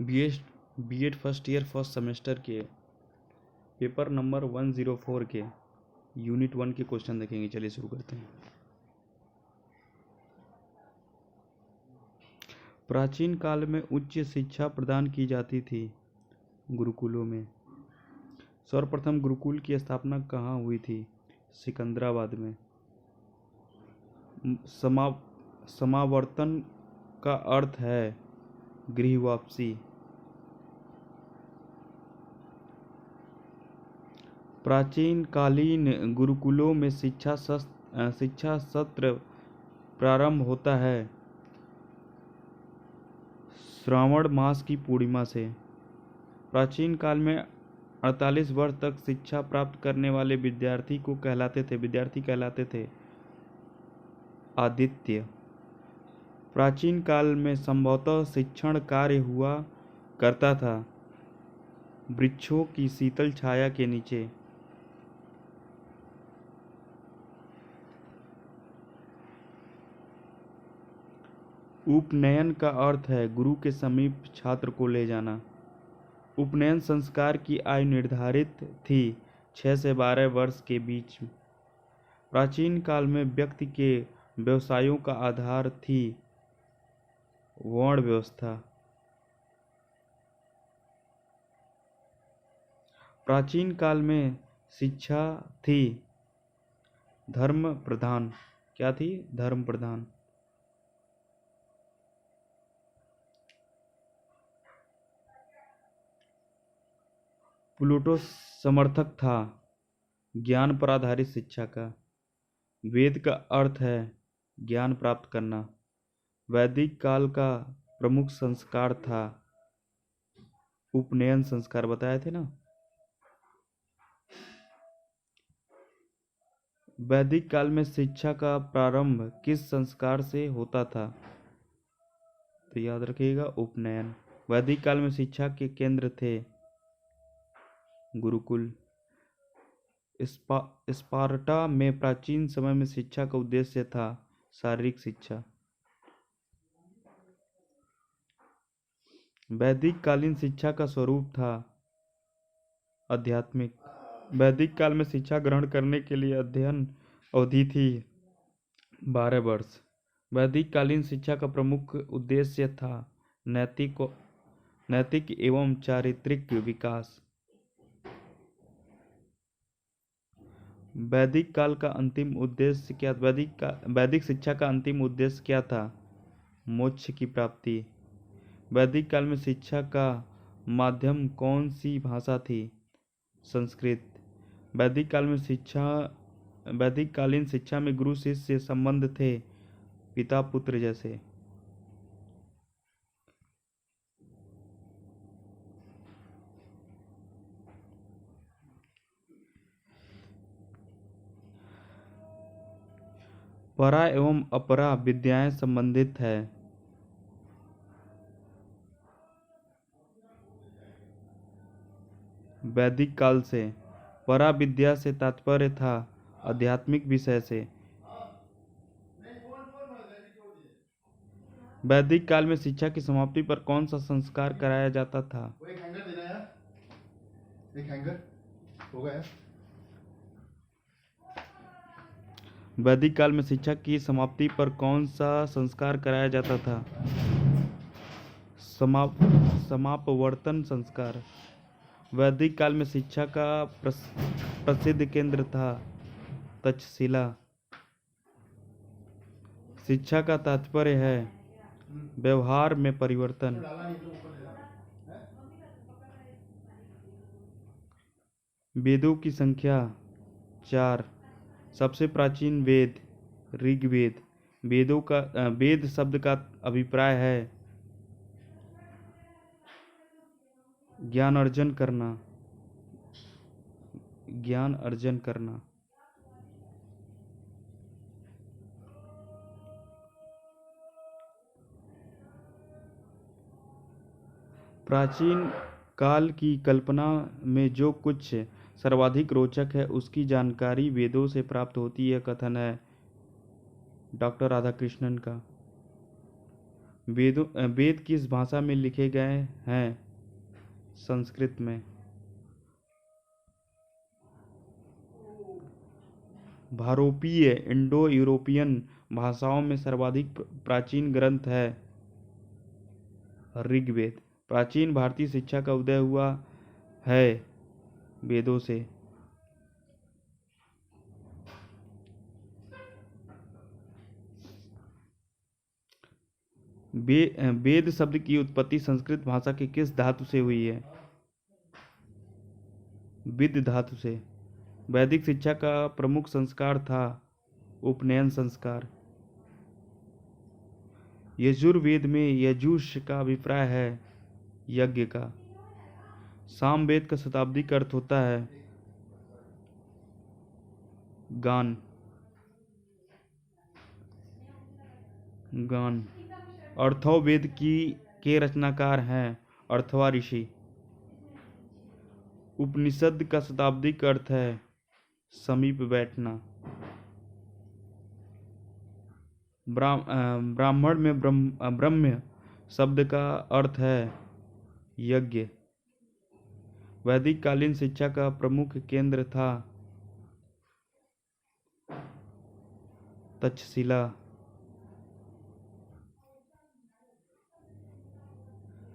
BEd first year first semester के paper number 104 के unit 1 के क्वेश्चन देखेंगे। चलिए शुरू करते हैं। प्राचीन काल में उच्च शिक्षा प्रदान की जाती थी गुरुकुलों में। सर्वप्रथम गुरुकुल की स्थापना कहाँ हुई थी? सिकंदराबाद में। समावर्तन का अर्थ है गृह वापसी। प्राचीन कालीन गुरुकुलों में शिक्षा सत्र प्रारंभ होता है श्रावण मास की पूर्णिमा से। प्राचीन काल में 48 वर्ष तक शिक्षा प्राप्त करने वाले विद्यार्थी कहलाते थे आदित्य। प्राचीन काल में संभवतः शिक्षण कार्य हुआ करता था वृक्षों की शीतल छाया के नीचे। उपनयन का अर्थ है गुरु के समीप छात्र को ले जाना। उपनयन संस्कार की आयु निर्धारित थी 6 से 12 वर्ष के बीच। प्राचीन काल में व्यक्ति के व्यवसायों का आधार थी वर्ण व्यवस्था। प्राचीन काल में शिक्षा थी धर्म प्रधान। क्या थी? धर्म प्रधान। प्लूटो समर्थक था ज्ञान पर आधारित शिक्षा का। वेद का अर्थ है ज्ञान प्राप्त करना। वैदिक काल का प्रमुख संस्कार था उपनयन संस्कार। बताए थे ना। वैदिक काल में शिक्षा का प्रारंभ किस संस्कार से होता था? तो याद रखिएगा उपनयन। वैदिक काल में शिक्षा के केंद्र थे गुरुकुल। स्पार्टा में प्राचीन समय में शिक्षा का उद्देश्य था शारीरिक शिक्षा। वैदिक कालीन शिक्षा का स्वरूप था आध्यात्मिक। वैदिक काल में शिक्षा ग्रहण करने के लिए अध्ययन अवधि थी 12 वर्ष। वैदिक कालीन शिक्षा का प्रमुख उद्देश्य था नैतिक एवं चारित्रिक विकास। वैदिक काल का अंतिम उद्देश्य क्या? वैदिक शिक्षा का अंतिम उद्देश्य क्या था? मोक्ष की प्राप्ति। वैदिक काल में शिक्षा का माध्यम कौन सी भाषा थी? संस्कृत। वैदिक कालीन शिक्षा में गुरु शिष्य संबंध थे पिता पुत्र जैसे। परा एवं अपरा विद्याएं संबंधित है। वैदिक काल से परा विद्या से तात्पर्य था आध्यात्मिक विषय से। वैदिक काल में शिक्षा की समाप्ति पर कौन सा संस्कार कराया जाता था? एक हैंगर देना यार, एक हैंगर होगा यार। वैदिक काल में शिक्षा की समाप्ति पर कौन सा संस्कार कराया जाता था? समापवर्तन संस्कार। वैदिक काल में शिक्षा का प्रसिद्ध केंद्र था तक्षशिला। शिक्षा का तात्पर्य है व्यवहार में परिवर्तन। वेदों की संख्या 4। सबसे प्राचीन वेद ऋग्वेद। वेद शब्द का अभिप्राय है ज्ञान अर्जन करना। प्राचीन काल की कल्पना में जो कुछ सर्वाधिक रोचक है उसकी जानकारी वेदों से प्राप्त होती है, कथन है डॉक्टर राधाकृष्णन का। वेद किस भाषा में लिखे गए हैं? संस्कृत में। भारोपीय इंडो यूरोपियन भाषाओं में सर्वाधिक प्राचीन ग्रंथ है ऋग्वेद। प्राचीन भारतीय शिक्षा का उदय हुआ है वेदों से। वेद शब्द की उत्पत्ति संस्कृत भाषा के किस धातु से हुई है? विद धातु से। वैदिक शिक्षा का प्रमुख संस्कार था उपनयन संस्कार। यजुर्वेद में यजुष का अभिप्राय है यज्ञ का। सामवेद का शताब्दी का अर्थ होता है गान। अर्थववेद के रचनाकार हैं अर्थवा ऋषि। उपनिषद का शताब्दिक अर्थ है समीप बैठना। ब्राह्मण में ब्रह्म शब्द का अर्थ है यज्ञ। वैदिक कालीन शिक्षा का प्रमुख केंद्र था तक्षशिला।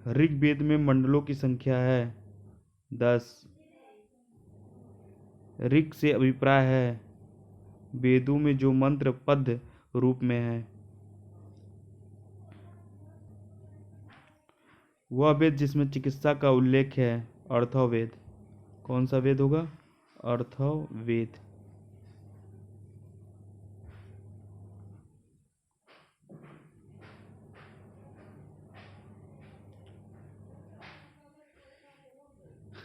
ऋग्वेद में मंडलों की संख्या है 10। ऋग से अभिप्राय है वेदों में जो मंत्र पद रूप में है। वह वेद जिसमें चिकित्सा का उल्लेख है अर्थववेद। कौन सा वेद होगा? अर्थववेद।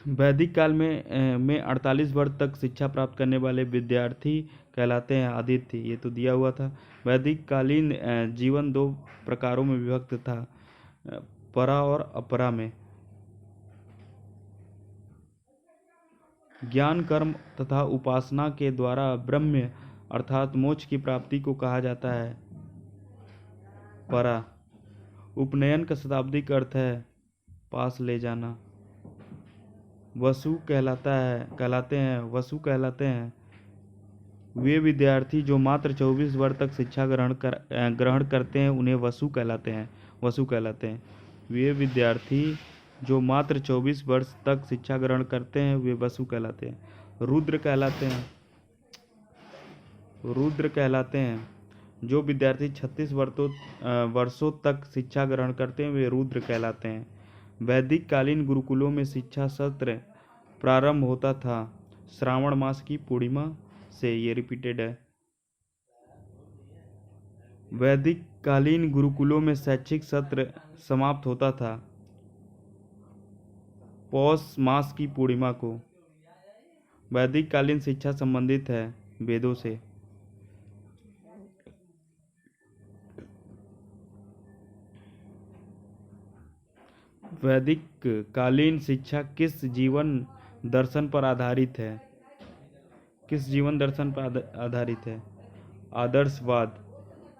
वैदिक काल में 48 वर्ष तक शिक्षा प्राप्त करने वाले विद्यार्थी कहलाते हैं आदित्य। ये तो दिया हुआ था। वैदिक कालीन जीवन 2 प्रकारों में विभक्त था परा और अपरा में। ज्ञान कर्म तथा उपासना के द्वारा ब्रह्म अर्थात मोक्ष की प्राप्ति को कहा जाता है परा। उपनयन का शताब्दिक अर्थ है पास ले जाना। वसु कहलाते हैं वे विद्यार्थी जो मात्र 24 वर्ष तक शिक्षा ग्रहण करते हैं उन्हें वसु कहलाते हैं। वे विद्यार्थी जो मात्र 24 वर्ष तक शिक्षा ग्रहण करते हैं वे वसु कहलाते हैं। रुद्र कहलाते हैं जो विद्यार्थी 36 वर्षों तक शिक्षा ग्रहण करते हैं वे रुद्र कहलाते हैं। वैदिक कालीन गुरुकुलों में शिक्षा सत्र प्रारंभ होता था श्रावण मास की पूर्णिमा से। ये रिपीटेड है। वैदिक कालीन गुरुकुलों में शैक्षिक सत्र समाप्त होता था पौष मास की पूर्णिमा को। वैदिक कालीन शिक्षा संबंधित है वेदों से। वैदिक कालीन शिक्षा किस जीवन दर्शन पर आधारित है? आदर्शवाद।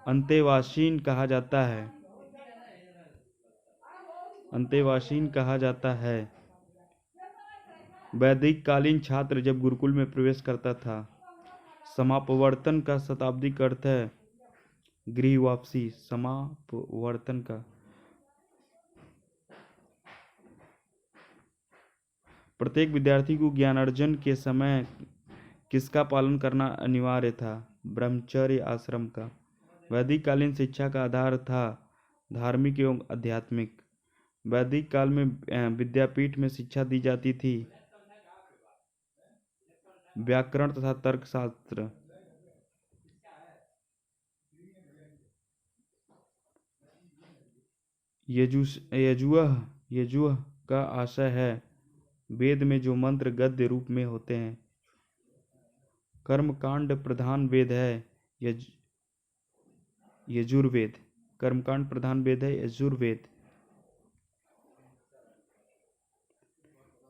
अंतेवासीन कहा जाता है। वैदिक कालीन छात्र जब गुरुकुल में प्रवेश करता था। समापवर्तन का शताब्दिक अर्थ है गृह वापसी। समापवर्तन का प्रत्येक विद्यार्थी को ज्ञानार्जन के समय किसका पालन करना अनिवार्य था? ब्रह्मचर्य आश्रम का। वैदिक कालीन शिक्षा का आधार था धार्मिक एवं आध्यात्मिक। वैदिक काल में विद्यापीठ में शिक्षा दी जाती थी व्याकरण तथा तर्कशास्त्र। यजुः का आशय है वेद में जो मंत्र गद्य रूप में होते हैं। कर्मकांड प्रधान वेद है यजुर्वेद।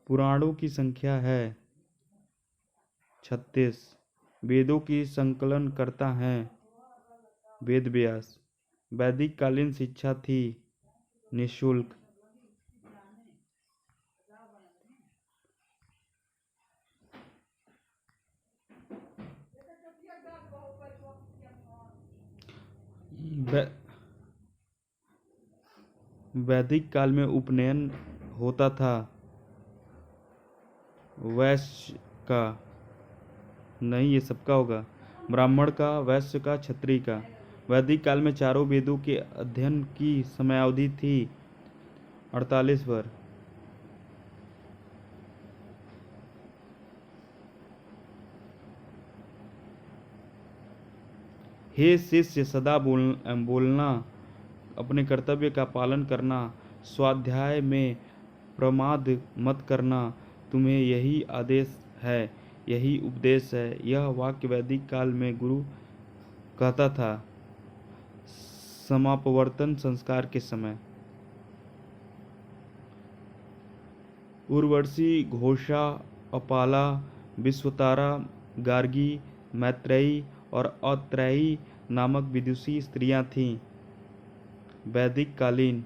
पुराणों की संख्या है 36। वेदों की संकलन करता है वेद व्यास। वैदिक कालीन शिक्षा थी निःशुल्क। वै- वैदिक काल में उपनयन होता था वैश्य का, नहीं ये सबका होगा, ब्राह्मण का, वैश्य का, क्षत्रिय का। वैदिक काल में चारों वेदों के अध्ययन की समयावधि थी 48 वर्ष। हे शिष्य, सदा बोलना, अपने कर्तव्य का पालन करना, स्वाध्याय में प्रमाद मत करना, तुम्हें यही आदेश है, यही उपदेश है। यह वाक्य वैदिक काल में गुरु कहता था समापवर्तन संस्कार के समय। उर्वशी, घोषा, अपाला, विश्वतारा, गार्गी, मैत्रेयी और अत्रेयी नामक विदुषी स्त्रियां थीं। वैदिक कालीन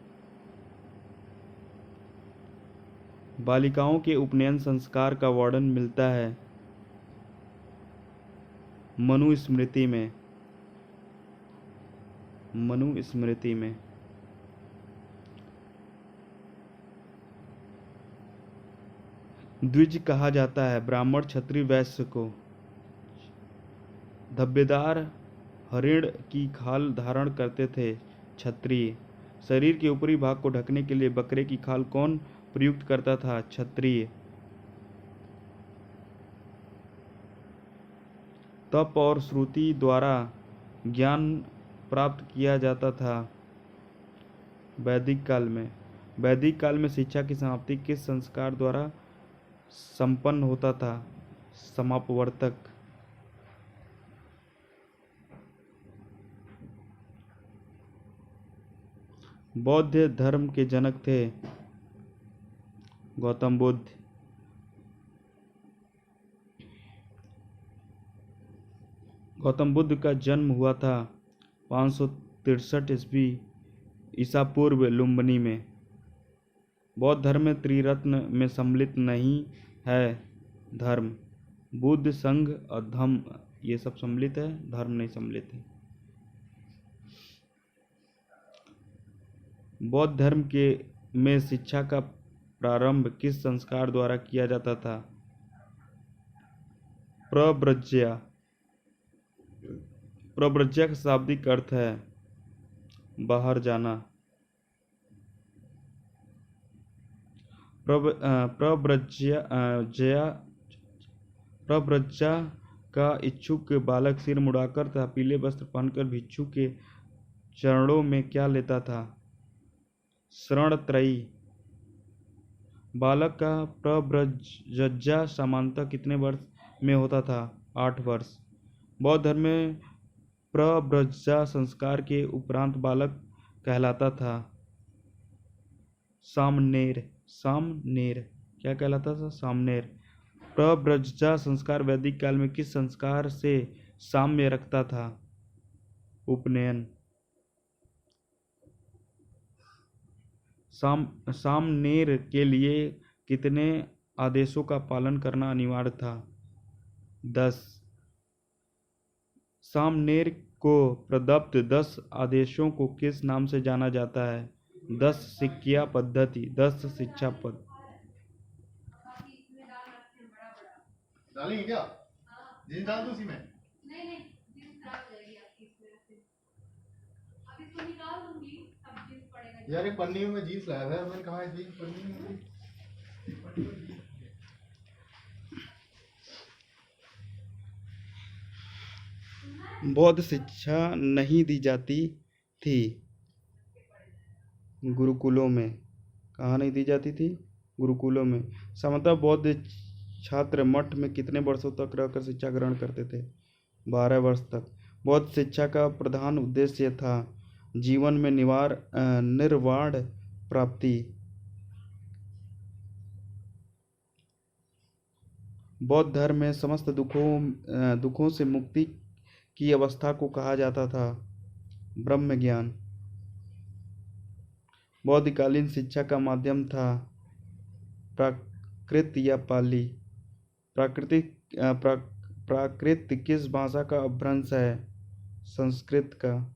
बालिकाओं के उपनयन संस्कार का वर्णन मिलता है मनुस्मृति में। द्विज कहा जाता है ब्राह्मण, क्षत्रिय, वैश्य को। धब्बेदार हरिण की खाल धारण करते थे क्षत्रिय। शरीर के ऊपरी भाग को ढकने के लिए बकरे की खाल कौन प्रयुक्त करता था? क्षत्रिय। तप और श्रुति द्वारा ज्ञान प्राप्त किया जाता था वैदिक काल में। वैदिक काल में शिक्षा की समाप्ति किस संस्कार द्वारा संपन्न होता था? समापवर्तक। बौद्ध धर्म के जनक थे गौतम बुद्ध। गौतम बुद्ध का जन्म हुआ था 563 ईस्वी ईसा पूर्व लुम्बिनी में। बौद्ध धर्म में त्रिरत्न में सम्मिलित नहीं है धर्म, बुद्ध, संघ और धम्म, ये सब सम्मिलित है, धर्म नहीं सम्मिलित है। बौद्ध धर्म के में शिक्षा का प्रारंभ किस संस्कार द्वारा किया जाता था? प्रव्रज्या। प्रव्रज्या का शाब्दिक अर्थ है बाहर जाना। प्रव्रज्या का इच्छुक बालक सिर मुड़ाकर तथा पीले वस्त्र पहनकर भिक्षु के चरणों में क्या लेता था? शरणत्रयी। बालक का प्रव्रज्या सामान्यतः कितने वर्ष में होता था? 8 वर्ष। बौद्ध धर्म में प्रव्रज्या संस्कार के उपरांत बालक कहलाता था सामनेर। सामनेर क्या कहलाता था? सामनेर। प्रव्रज्या संस्कार वैदिक काल में किस संस्कार से साम्य रखता था? उपनयन। सामनेर के लिए कितने आदेशों का पालन करना अनिवार्य था? 10। सामनेर को प्रदत्त 10 आदेशों को किस नाम से जाना जाता है? 10 शिक्षा पद्धति, 10 शिक्षा पद। डालेंगे क्या? जींस डाल दो उसी में। यार एक पन्नी में जीन्स लाया था, मैंने कहा है जीन्स पन्नी में। बौद्ध शिक्षा नहीं दी जाती थी गुरुकुलों में। कहाँ नहीं दी जाती थी? गुरुकुलों में। सामान्यतः बौद्ध छात्र मठ में कितने वर्षों तक रहकर शिक्षा ग्रहण करते थे? 12 वर्ष तक। बौद्ध शिक्षा का प्रधान उद्देश्य था जीवन में निर्वाण प्राप्ति। बौद्ध धर्म में समस्त दुखों से मुक्ति की अवस्था को कहा जाता था ब्रह्म ज्ञान। बौद्धकालीन शिक्षा का माध्यम था प्राकृत या पाली। प्राकृत किस भाषा का अपभ्रंश है? संस्कृत का।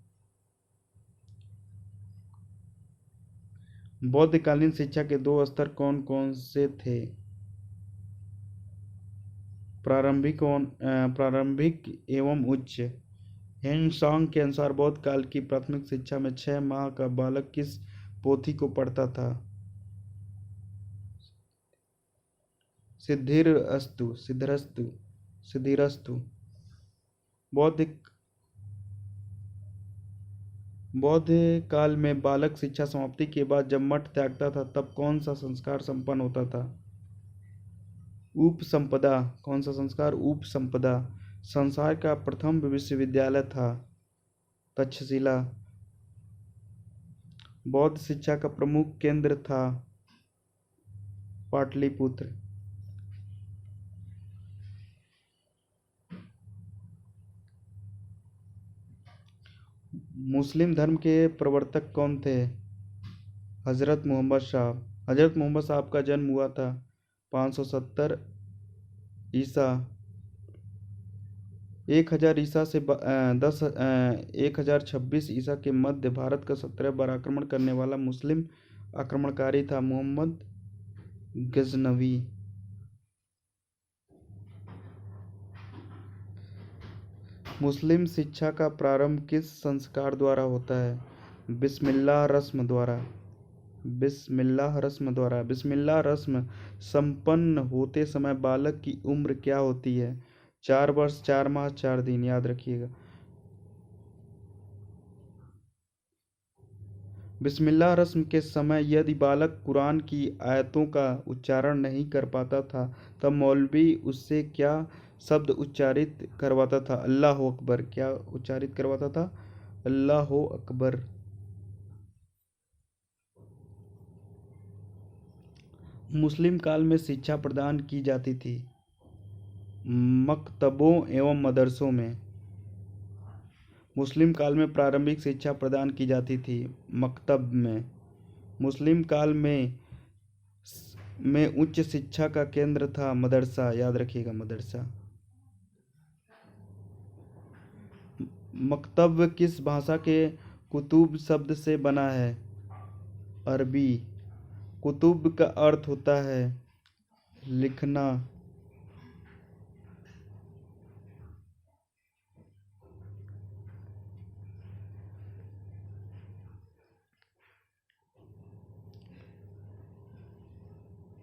बौद्धकालीन शिक्षा के दो स्तर कौन कौन से थे? प्रारंभिक एवं उच्च। हेनसांग के अनुसार बौद्ध काल की प्राथमिक शिक्षा में 6 माह का बालक किस पोथी को पढ़ता था? सिद्धिरस्तु। बौद्ध काल में बालक शिक्षा समाप्ति के बाद जब मठ त्यागता था तब कौन सा संस्कार संपन्न होता था? उपसंपदा। कौन सा संस्कार? उपसंपदा। संसार का प्रथम विश्वविद्यालय था तक्षशिला। बौद्ध शिक्षा का प्रमुख केंद्र था पाटलिपुत्र। मुस्लिम धर्म के प्रवर्तक कौन थे? हजरत मोहम्मद साहब। हजरत मोहम्मद साहब का जन्म हुआ था 570 ईसा 1000 ईसा से 1026 ईसा के मध्य भारत का 17 बार आक्रमण करने वाला मुस्लिम आक्रमणकारी था मोहम्मद गजनवी। मुस्लिम शिक्षा का प्रारंभ किस संस्कार द्वारा होता है? बिस्मिल्लाह रस्म द्वारा। बिस्मिल्लाह रस्म संपन्न होते समय बालक की उम्र क्या होती है? 4 वर्ष 4 माह 4 दिन। याद रखिएगा। बिस्मिल्लाह रस्म के समय यदि बालक कुरान की आयतों का उच्चारण नहीं कर पाता था तब मौलवी उससे क्या शब्द उच्चारित करवाता था? अल्लाह अकबर। क्या उच्चारित करवाता था? अल्लाह अकबर। मुस्लिम काल में शिक्षा प्रदान की जाती थी मकतबों एवं मदरसों में। मुस्लिम काल में प्रारंभिक शिक्षा प्रदान की जाती थी मकतब में। मुस्लिम काल में उच्च शिक्षा का केंद्र था मदरसा। याद रखिएगा मदरसा। मकतब किस भाषा के कुतुब शब्द से बना है? अरबी। कुतुब का अर्थ होता है लिखना।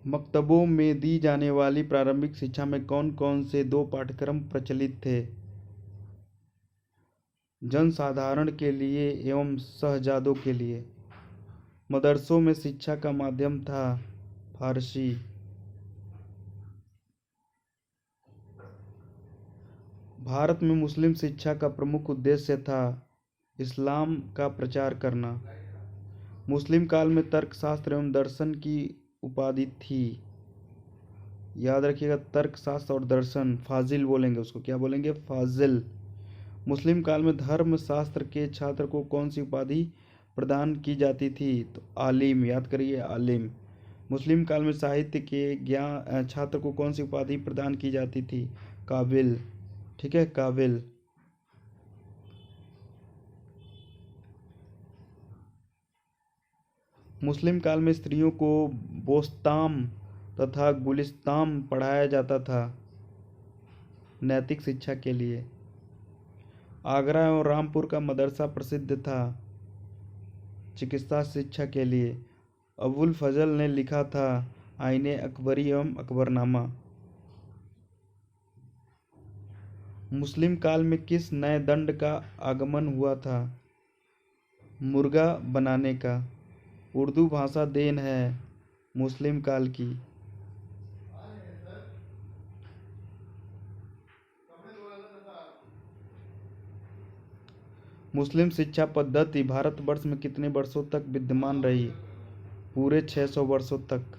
मकतबों में दी जाने वाली प्रारंभिक शिक्षा में कौन कौन से 2 पाठ्यक्रम प्रचलित थे? जनसाधारण के लिए एवं शहजादों के लिए। मदरसों में शिक्षा का माध्यम था फारसी। भारत में मुस्लिम शिक्षा का प्रमुख उद्देश्य था इस्लाम का प्रचार करना। मुस्लिम काल में तर्कशास्त्र एवं दर्शन की उपाधि थी। याद रखिएगा तर्कशास्त्र और दर्शन। फाजिल बोलेंगे उसको। क्या बोलेंगे? फाजिल। मुस्लिम काल में धर्म शास्त्र के छात्र को कौन सी उपाधि प्रदान की जाती थी? तो आलिम। याद करिए आलिम। मुस्लिम काल में साहित्य के ज्ञान छात्र को कौन सी उपाधि प्रदान की जाती थी? काबिल। ठीक है, काबिल। मुस्लिम काल में स्त्रियों को बोस्ताम तथा गुलिस्ताम पढ़ाया जाता था नैतिक शिक्षा के लिए। आगरा एवं रामपुर का मदरसा प्रसिद्ध था चिकित्सा शिक्षा के लिए। अबुल फजल ने लिखा था आईने अकबरी एवं अकबरनामा। मुस्लिम काल में किस नए दंड का आगमन हुआ था? मुर्गा बनाने का। उर्दू भाषा देन है मुस्लिम काल की। मुस्लिम शिक्षा पद्धति भारतवर्ष में कितने वर्षों तक विद्यमान रही? पूरे 600 वर्षों तक।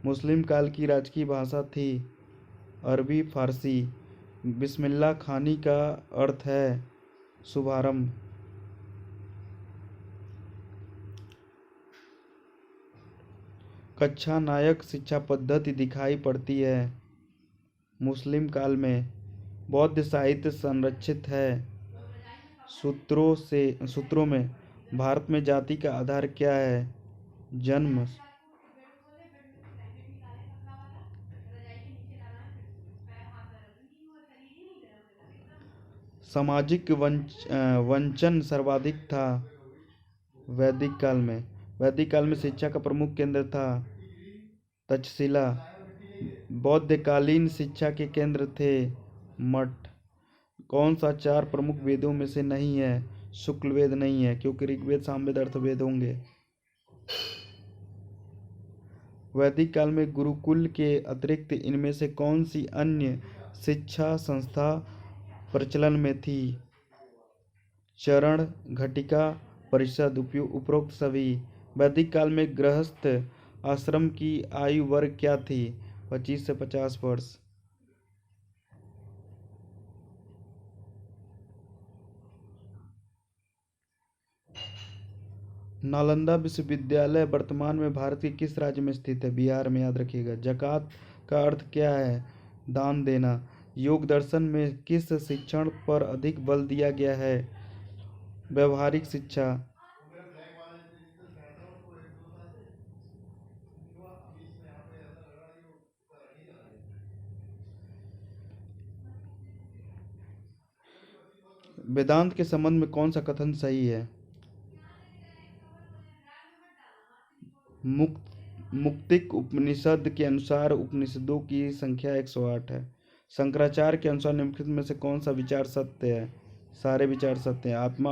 मुस्लिम काल की राजकीय भाषा थी अरबी फारसी। बिस्मिल्लाह खानी का अर्थ है शुभारंभ। कक्षा नायक शिक्षा पद्धति दिखाई पड़ती है। मुस्लिम काल में बौद्ध साहित्य संरक्षित है। सूत्रों में भारत में जाति का आधार क्या है? जन्म। सामाजिक वंचन सर्वाधिक था वैदिक काल में। वैदिक काल में शिक्षा का प्रमुख केंद्र था तक्षशिला। बौद्धकालीन शिक्षा के केंद्र थे मठ। कौन सा 4 प्रमुख वेदों में से नहीं है? शुक्ल वेद नहीं है, क्योंकि ऋग्वेद, सामवेद, अथर्ववेद होंगे। वैदिक काल में गुरुकुल के अतिरिक्त इनमें से कौन सी अन्य शिक्षा संस्था प्रचलन में थी? चरण, घटिका, परिषद, उपरोक्त सभी। वैदिक काल में गृहस्थ आश्रम की आयु वर्ग क्या थी? 25 से 50 वर्ष। नालंदा विश्वविद्यालय वर्तमान में भारत के किस राज्य में स्थित है? बिहार में, याद रखिएगा। ज़कात का अर्थ क्या है? दान देना। योग दर्शन में किस शिक्षण पर अधिक बल दिया गया है? व्यवहारिक शिक्षा। वेदांत के संबंध में कौन सा कथन सही है? मुक्तिक उपनिषद के अनुसार उपनिषदों की संख्या 108 है। शंकराचार्य के अनुसार निम्नलिखित में से कौन सा विचार सत्य है? सारे विचार सत्य हैं। आत्मा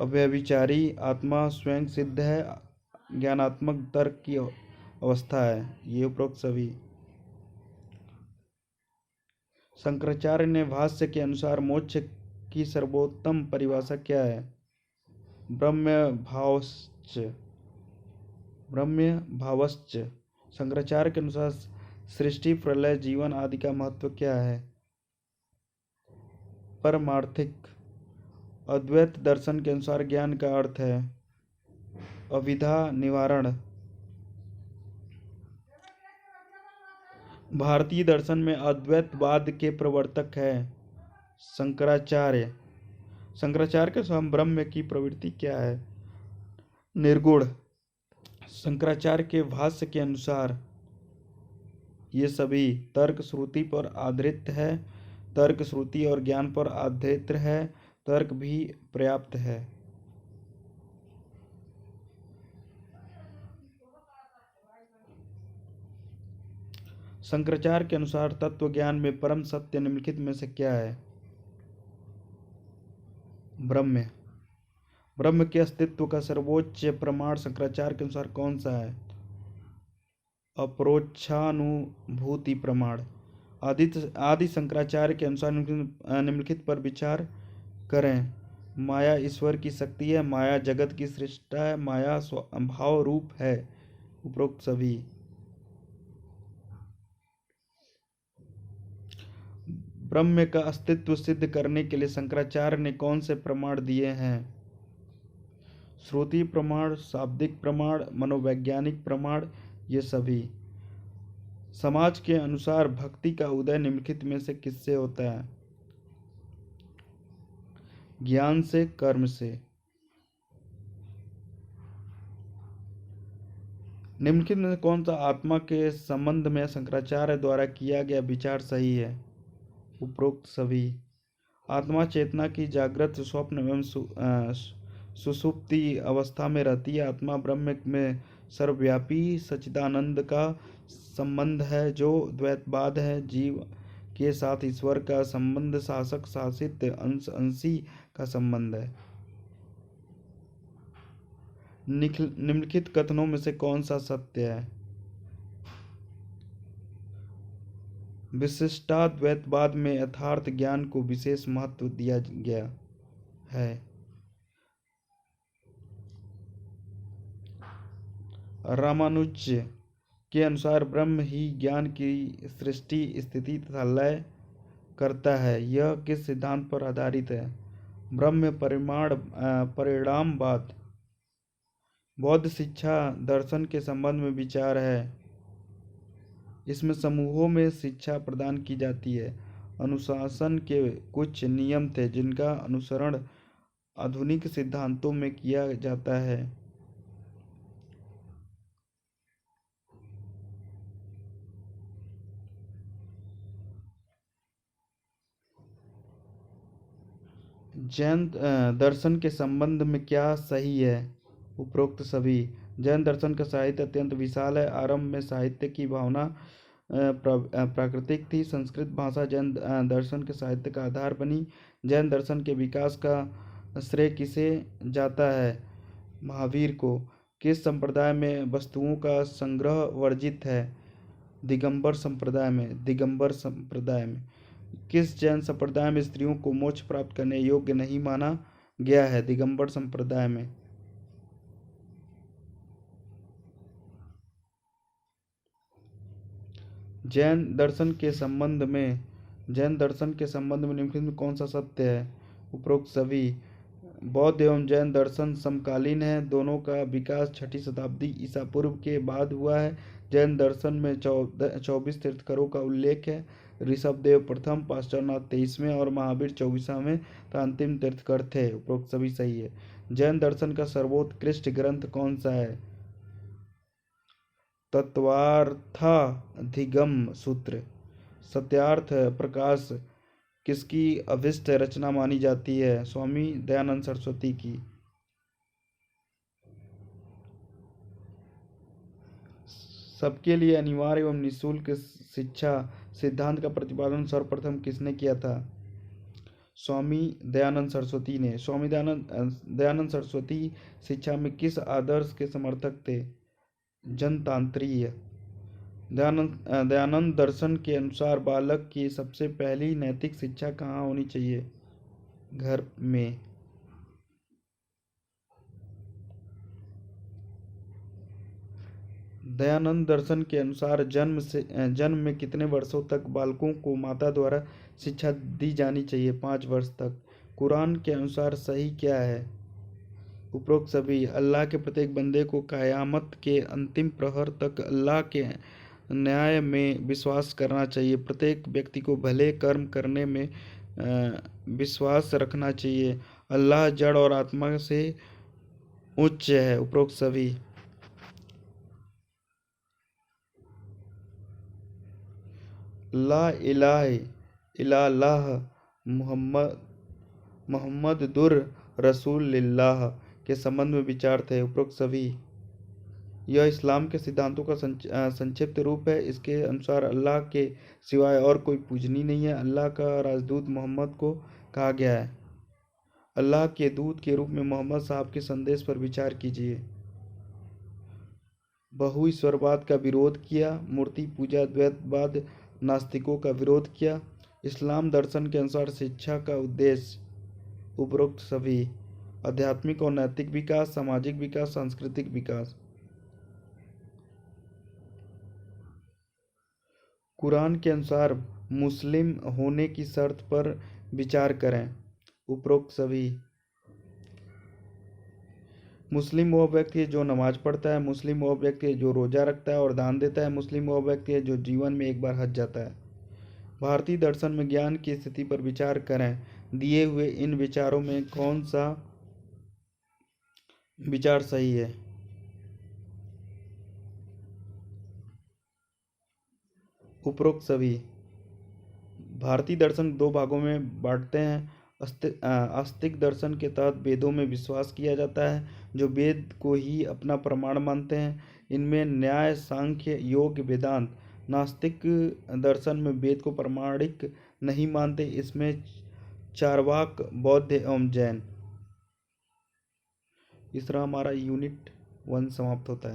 अव्यभिचारी, आत्मा स्वयं सिद्ध है, ज्ञानात्मक तर्क की अवस्था है। ये उपरोक्त सभी। शंकराचार्य ने भाष्य के अनुसार मोक्ष की सर्वोत्तम परिभाषा क्या है? ब्रह्म भावश्च। शंकराचार्य के अनुसार सृष्टि, प्रलय, जीवन आदि का महत्व क्या है? परमार्थिक। अद्वैत दर्शन के अनुसार ज्ञान का अर्थ है अविद्या निवारण। भारतीय दर्शन में अद्वैतवाद के प्रवर्तक है शंकराचार्य। शंकराचार्य के अनुसार ब्रह्म की प्रवृत्ति क्या है? निर्गुण। शंकराचार्य के भाष्य के अनुसार ये सभी तर्क श्रुति पर आधारित है। तर्क श्रुति और ज्ञान पर आधारित है। तर्क भी पर्याप्त है। शंकराचार्य के अनुसार तत्व ज्ञान में परम सत्य निम्नलिखित में से क्या है? ब्रह्म के अस्तित्व का सर्वोच्च प्रमाण शंकराचार्य के अनुसार कौन सा है? अपरोक्षानुभूति प्रमाण। आदि शंकराचार्य के अनुसार निम्नलिखित पर विचार करें। माया ईश्वर की शक्ति है, माया जगत की सृष्टा है, माया स्वभाव रूप है। उपरोक्त सभी। ब्रह्म का अस्तित्व सिद्ध करने के लिए शंकराचार्य ने कौन से प्रमाण दिए हैं? श्रुति प्रमाण, शाब्दिक प्रमाण, मनोवैज्ञानिक प्रमाण, ये सभी। समाज के अनुसार भक्ति का उदय निम्नलिखित में से किससे होता है? ज्ञान से, कर्म से। निम्नलिखित में से कौन सा आत्मा के संबंध में शंकराचार्य द्वारा किया गया विचार सही है? उपरोक्त सभी। आत्मा चेतना की जागृत, स्वप्न एवं सुषुप्ति अवस्था में रहती है। आत्मा ब्रह्म में सर्वव्यापी सच्चिदानंद का संबंध है, जो द्वैतवाद है। जीव के साथ ईश्वर का संबंध शासक शासित अंशी का संबंध है। निम्नलिखित कथनों में से कौन सा सत्य है? विशिष्टाद्वैतवाद में यथार्थ ज्ञान को विशेष महत्व दिया गया है। रामानुज के अनुसार ब्रह्म ही ज्ञान की सृष्टि, स्थिति तथा लय करता है। यह किस सिद्धांत पर आधारित है? ब्रह्म परिणामवाद। बौद्ध शिक्षा दर्शन के संबंध में विचार है। इसमें समूहों में शिक्षा प्रदान की जाती है। अनुशासन के कुछ नियम थे जिनका अनुसरण आधुनिक सिद्धांतों में किया जाता है। जैन दर्शन के संबंध में क्या सही है? उपरोक्त सभी। जैन दर्शन का साहित्य अत्यंत विशाल है। आरंभ में साहित्य की भावना प्राकृतिक थी। संस्कृत भाषा जैन दर्शन के साहित्य का आधार बनी। जैन दर्शन के विकास का श्रेय किसे जाता है? महावीर को। किस संप्रदाय में वस्तुओं का संग्रह वर्जित है? दिगंबर संप्रदाय में। दिगंबर संप्रदाय में। किस जैन संप्रदाय में स्त्रियों को मोक्ष प्राप्त करने योग्य नहीं माना गया है? दिगंबर संप्रदाय में। जैन दर्शन के संबंध में निम्नलिखित में कौन सा सत्य है? उपरोक्त सभी। बौद्ध एवं जैन दर्शन समकालीन हैं। दोनों का विकास 6ठी शताब्दी ईसा पूर्व के बाद हुआ है। जैन दर्शन में 24 तीर्थंकरों का उल्लेख है। ऋषभदेव प्रथम, पाश्चरनाथ 23वें और महावीर 24वें का अंतिम तीर्थंकर थे। उपरोक्त सभी सही है। जैन दर्शन का सर्वोत्कृष्ट ग्रंथ कौन सा है? तत्वार्थाधिगम सूत्र। सत्यार्थ प्रकाश किसकी अभिष्ट रचना मानी जाती है? स्वामी दयानंद सरस्वती की। सबके लिए अनिवार्य एवं निःशुल्क शिक्षा सिद्धांत का प्रतिपादन सर्वप्रथम किसने किया था? स्वामी दयानंद सरस्वती ने। स्वामी दयानंद सरस्वती शिक्षा में किस आदर्श के समर्थक थे? जनतांत्रीय। दयानंद दर्शन के अनुसार बालक की सबसे पहली नैतिक शिक्षा कहाँ होनी चाहिए? घर में। दयानंद दर्शन के अनुसार जन्म में कितने वर्षों तक बालकों को माता द्वारा शिक्षा दी जानी चाहिए? 5 वर्ष तक। कुरान के अनुसार सही क्या है? उपरोक्त सभी। अल्लाह के प्रत्येक बंदे को क़यामत के अंतिम प्रहर तक अल्लाह के न्याय में विश्वास करना चाहिए। प्रत्येक व्यक्ति को भले कर्म करने में विश्वास रखना चाहिए। अल्लाह जड़ और आत्मा से उच्च है। उपरोक्त सभी। ला इलाहा इल्लल्लाह मुहम्मदुर रसूलुल्लाह के संबंध में विचार थे। उपरोक्त सभी। यह इस्लाम के सिद्धांतों का संक्षिप्त रूप है। इसके अनुसार अल्लाह के सिवाय और कोई पूजनीय नहीं है। अल्लाह का राजदूत मोहम्मद को कहा गया है। अल्लाह के दूत के रूप में मोहम्मद साहब के संदेश पर विचार कीजिए। बहुईश्वरवाद का विरोध किया। मूर्ति पूजा द्वैतवाद नास्तिकों का विरोध किया। इस्लाम दर्शन के अनुसार शिक्षा का उद्देश्य? उपरोक्त सभी। आध्यात्मिक और नैतिक विकास, सामाजिक विकास, सांस्कृतिक विकास। कुरान के अनुसार मुस्लिम होने की शर्त पर विचार करें। उपरोक्त सभी। मुस्लिम वह व्यक्ति है जो नमाज पढ़ता है। मुस्लिम वह व्यक्ति है जो रोजा रखता है और दान देता है। मुस्लिम वह व्यक्ति है जो जीवन में एक बार हज जाता है। भारतीय दर्शन में ज्ञान की स्थिति पर विचार करें। दिए हुए इन विचारों में कौन सा विचार सही है? उपरोक्त सभी। भारतीय दर्शन 2 भागों में बांटते हैं। आस्तिक दर्शन के तहत वेदों में विश्वास किया जाता है, जो वेद को ही अपना प्रमाण मानते हैं। इनमें न्याय, सांख्य, योग, वेदांत। नास्तिक दर्शन में वेद को प्रामाणिक नहीं मानते। इसमें चार्वाक, बौद्ध एवं जैन। इस तरह हमारा यूनिट 1 समाप्त होता है।